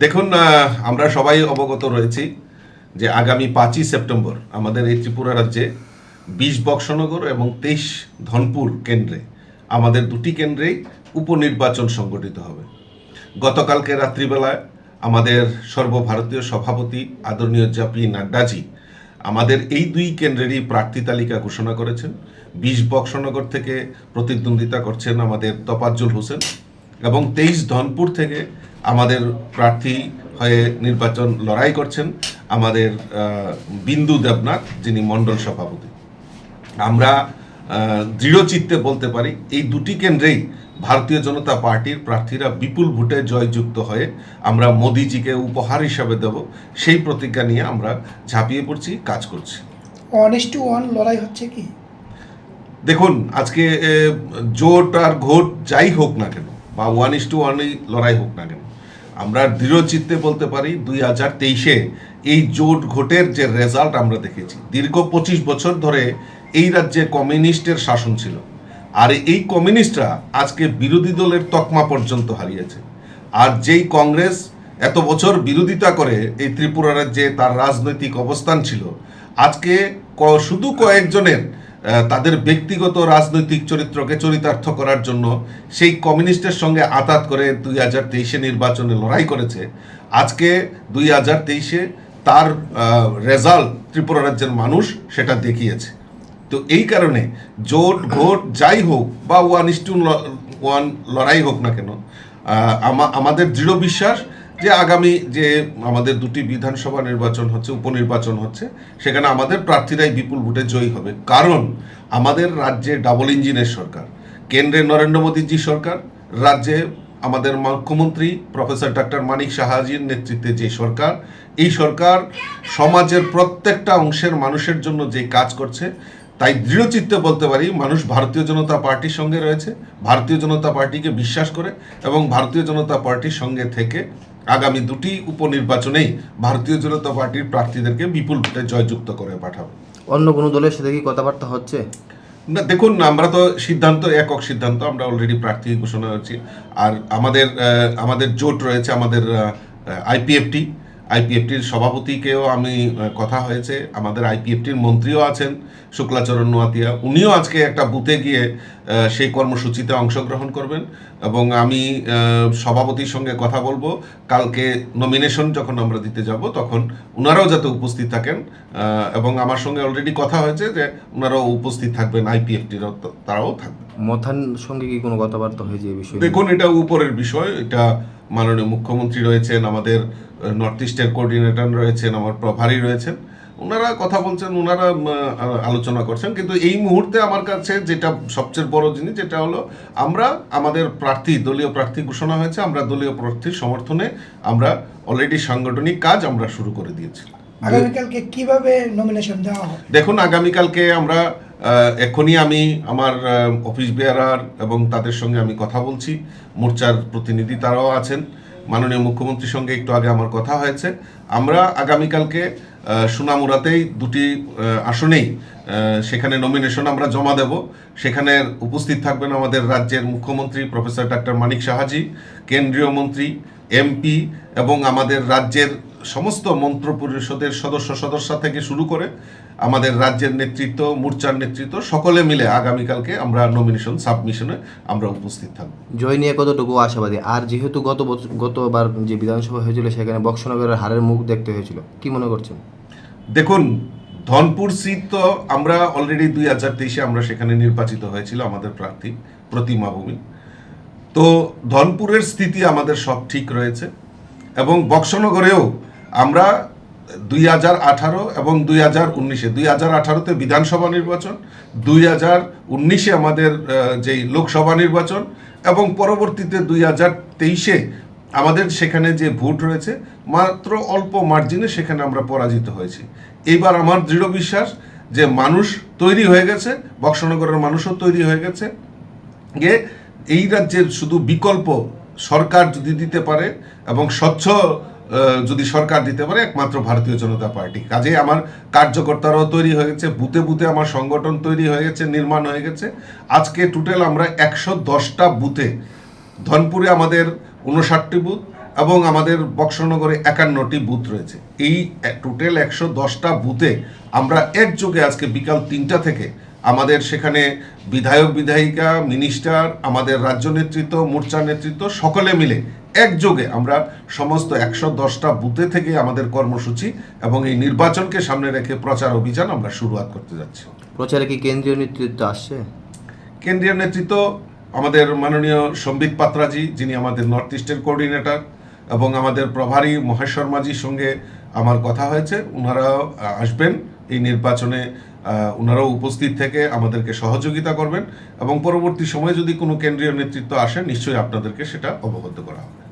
দেখুন, আমরা সবাই অবগত রয়েছি যে আগামী 5ই সেপ্টেম্বর আমাদের এই ত্রিপুরা রাজ্যে 20 বক্সনগর এবং 23 ধনপুর কেন্দ্রে আমাদের দুটি কেন্দ্রেই উপনির্বাচন সংগঠিত হবে। গতকালকে রাত্রিবেলায় আমাদের সর্বভারতীয় সভাপতি আদরণীয় জেপি নাড্ডাজি আমাদের এই দুই কেন্দ্রেরই প্রার্থী তালিকা ঘোষণা করেছেন। 20 বক্সনগর থেকে প্রতিদ্বন্দ্বিতা করছেন আমাদের তোফাজ্জল হোসেন এবং 23 ধনপুর থেকে আমাদের প্রার্থী হয়ে নির্বাচন লড়াই করছেন আমাদের বিন্দু দেবনাথ, যিনি মণ্ডল সভাপতি। আমরা দৃঢ়চিত্তে বলতে পারি এই দুটি কেন্দ্রেই ভারতীয় জনতা পার্টির প্রার্থীরা বিপুল ভোটে জয়যুক্ত হয়ে আমরা মোদিজিকে উপহার হিসাবে দেব, সেই প্রতিজ্ঞা নিয়ে আমরা ঝাঁপিয়ে পড়ছি, কাজ করছি। 1:1 লড়াই হচ্ছে কি? দেখুন, আজকে জোট আর ঘোট যাই হোক না কেন বা 1:1 লড়াই হোক না কেন, আমরা দৃঢ়চিত্তে বলতে পারি 2023-এ এই জোট ঘোটের যে রেজাল্ট আমরা দেখেছি। দীর্ঘ 25 বছর ধরে এই রাজ্যে কমিউনিস্টের শাসন ছিল, আর এই কমিউনিস্টরা আজকে বিরোধী দলের তকমা পর্যন্ত হারিয়েছে। আর যেই কংগ্রেস এত বছর বিরোধিতা করে এই ত্রিপুরা রাজ্যে তার রাজনৈতিক অবস্থান ছিল, আজকে শুধু কয়েকজনের তাদের ব্যক্তিগত রাজনৈতিক চরিত্রকে চরিতার্থ করার জন্য সেই কমিউনিস্টের সঙ্গে আতাত করে 2023-এ নির্বাচনে লড়াই করেছে। আজকে 2023-এ তার রেজাল্ট ত্রিপুরা রাজ্যের মানুষ সেটা দেখিয়েছে। তো এই কারণে জোট ভোট যাই হোক বা 1:1 লড়াই হোক না কেন, আমাদের দৃঢ় বিশ্বাস যে আগামী যে আমাদের দুটি বিধানসভা নির্বাচন হচ্ছে, উপনির্বাচন হচ্ছে, সেখানে আমাদের প্রার্থীরাই বিপুল ভোটে জয়ী হবে। কারণ আমাদের রাজ্যে ডাবল ইঞ্জিনের সরকার, কেন্দ্রে নরেন্দ্র মোদীজি সরকার, রাজ্যে আমাদের মুখ্যমন্ত্রী প্রফেসর ডক্টর মানিক সাহাজির নেতৃত্বে যে সরকার, এই সরকার সমাজের প্রত্যেকটা অংশের মানুষের জন্য যে কাজ করছে, তাই দৃঢ়চিত্তে বলতে পারি মানুষ ভারতীয় জনতা পার্টির সঙ্গে রয়েছে, ভারতীয় জনতা পার্টিকে বিশ্বাস করে এবং ভারতীয় জনতা পার্টির সঙ্গে থেকে আগামী দুটি উপনির্বাচনেই ভারতীয় জনতা পার্টির প্রার্থীদেরকে বিপুল ভোটে জয়যুক্ত করে পাঠাবে। অন্য কোনো দলের সাথে কি কথাবার্তা হচ্ছে? না, দেখুন, আমরা তো একক সিদ্ধান্ত আমরা অলরেডি প্রার্থী ঘোষণা করছি। আর আমাদের জোট রয়েছে, আমাদের আইপিএফটির সভাপতিকেও আমি কথা হয়েছে, আমাদের আইপিএফটির মন্ত্রীও আছেন শুক্লাচরণ নোয়াতিয়া, উনিও আজকে একটা বুথে গিয়ে সেই কর্মসূচিতে অংশগ্রহণ করবেন এবং আমি সভাপতির সঙ্গে কথা বলবো। কালকে নমিনেশন যখন আমরা দিতে যাব তখন ওনারাও যাতে উপস্থিত থাকেন এবং আমার সঙ্গে অলরেডি কথা হয়েছে যে ওনারাও উপস্থিত থাকবেন, আইপিএফটিরও তারাও থাকবেন। মথান সঙ্গে কি কোনো কথাবার্তা হয়েছে এই বিষয়ে? দেখুন, এটা উপরের বিষয়, এটা মাননীয় মুখ্যমন্ত্রী রয়েছেন, আমাদের নর্থ ইস্টের কোঅর্ডিনেটর রয়েছেন, আমার প্রভারী রয়েছেন, ওনারা কথা বলছেন, ওনারা আলোচনা করছেন। কিন্তু এই মুহূর্তে আমার কাছে যেটা সবচেয়ে বড় জিনিস, যেটা হলো আমরা আমাদের দলীয় প্রার্থী ঘোষণা হয়েছে, আমরা দলীয় প্রার্থীর সমর্থনে আমরা অলরেডি সাংগঠনিক কাজ আমরা শুরু করে দিয়েছি। আগামীকালকে কিভাবে নমিনেশন দেওয়া হবে? দেখুন, আগামীকালকে আমরা এখনই আমি আমার অফিস বেয়ারার এবং তাদের সঙ্গে আমি কথা বলছি, মোর্চার প্রতিনিধি তারাও আছেন, মাননীয় মুখ্যমন্ত্রীর সঙ্গে একটু আগে আমার কথা হয়েছে। আমরা আগামীকালকে সোনামুড়াতেই দুটি আসনেই সেখানে নমিনেশন আমরা জমা দেব। সেখানে উপস্থিত থাকবেন আমাদের রাজ্যের মুখ্যমন্ত্রী প্রফেসর ডক্টর মানিক সাহাজি, কেন্দ্রীয় মন্ত্রী, এমপি এবং আমাদের রাজ্যের সমস্ত মন্ত্র পরিষদের সদস্য থেকে শুরু করে আমাদের রাজ্যের নেতৃত্ব, মোর্চার নেতৃত্ব, সকলে মিলে আগামীকালকে আমরা নমিনেশন সাবমিশনে আমরা উপস্থিত থাকব। জয় নিয়ে কতটুকু আশাবাদী? আর যেহেতু গতবার যে বিধানসভা হয়েছিল সেখানে বক্সনগরের হারের মুখ দেখতে হয়েছিল, কি মনে করছেন? দেখুন, ধনপুর সিট তো আমরা অলরেডি 2023-এ আমরা সেখানে নির্বাচিত হয়েছিল আমাদের প্রার্থী প্রতিমা ভূমি। তো ধনপুরের স্থিতি আমাদের সব ঠিক রয়েছে এবং বক্সনগরেও আমরা 2018 এবং 2019-এ 2018-তে বিধানসভা নির্বাচন, 2019-এ আমাদের যেই লোকসভা নির্বাচন এবং পরবর্তীতে 2023-এ আমাদের সেখানে যে ভোট রয়েছে মাত্র অল্প মার্জিনে সেখানে আমরা পরাজিত হয়েছি। এইবার আমার দৃঢ় বিশ্বাস যে মানুষ তৈরি হয়ে গেছে, বক্সনগরের মানুষও তৈরি হয়ে গেছে যে এই রাজ্যের শুধু বিকল্প সরকার যদি দিতে পারে এবং স্বচ্ছ যদি সরকার দিতে পারে একমাত্র ভারতীয় জনতা পার্টি। কাজে আমার কার্যকর্তারাও তৈরি হয়ে গেছে, বুথে বুথে আমার সংগঠন তৈরি হয়ে গেছে, নির্মাণ হয়ে গেছে। আজকে টোটাল আমরা 110টা বুথে, ধনপুরে আমাদের 59টি বুথ এবং আমাদের বক্সনগরে 51টি বুথ রয়েছে। এই টোটাল 110টা বুথে আমরা একযোগে আজকে বিকাল 3টা থেকে আমাদের সেখানে বিধায়ক বিধায়িকা মিনিস্টার আমাদের রাজ্য নেতৃত্ব মোর্চা নেতৃত্ব সকলে মিলে একযোগে আমরা সমস্ত 110টা বুথে থেকে আমাদের কর্মসূচি এবং এই নির্বাচনকে সামনে রেখে প্রচার অভিযান আমরা শুরুয়াত করতে যাচ্ছি। প্রচারে কি কেন্দ্রীয় নেতৃত্ব আসছে? কেন্দ্রীয় নেতৃত্ব আমাদের মাননীয় সম্বিত পাত্রাজি, যিনি আমাদের নর্থ ইস্টের কোঅর্ডিনেটর, এবং আমাদের প্রভারী মহেশ শর্মাজির সঙ্গে আমার কথা হয়েছে। ওনারাও আসবেন এই নির্বাচনে, ওনারাও উপস্থিত থেকে আমাদেরকে সহযোগিতা করবেন এবং পরবর্তী সময়ে যদি কোনো কেন্দ্রীয় নেতৃত্ব আসে নিশ্চয়ই আপনাদেরকে সেটা অবগত করা হবে।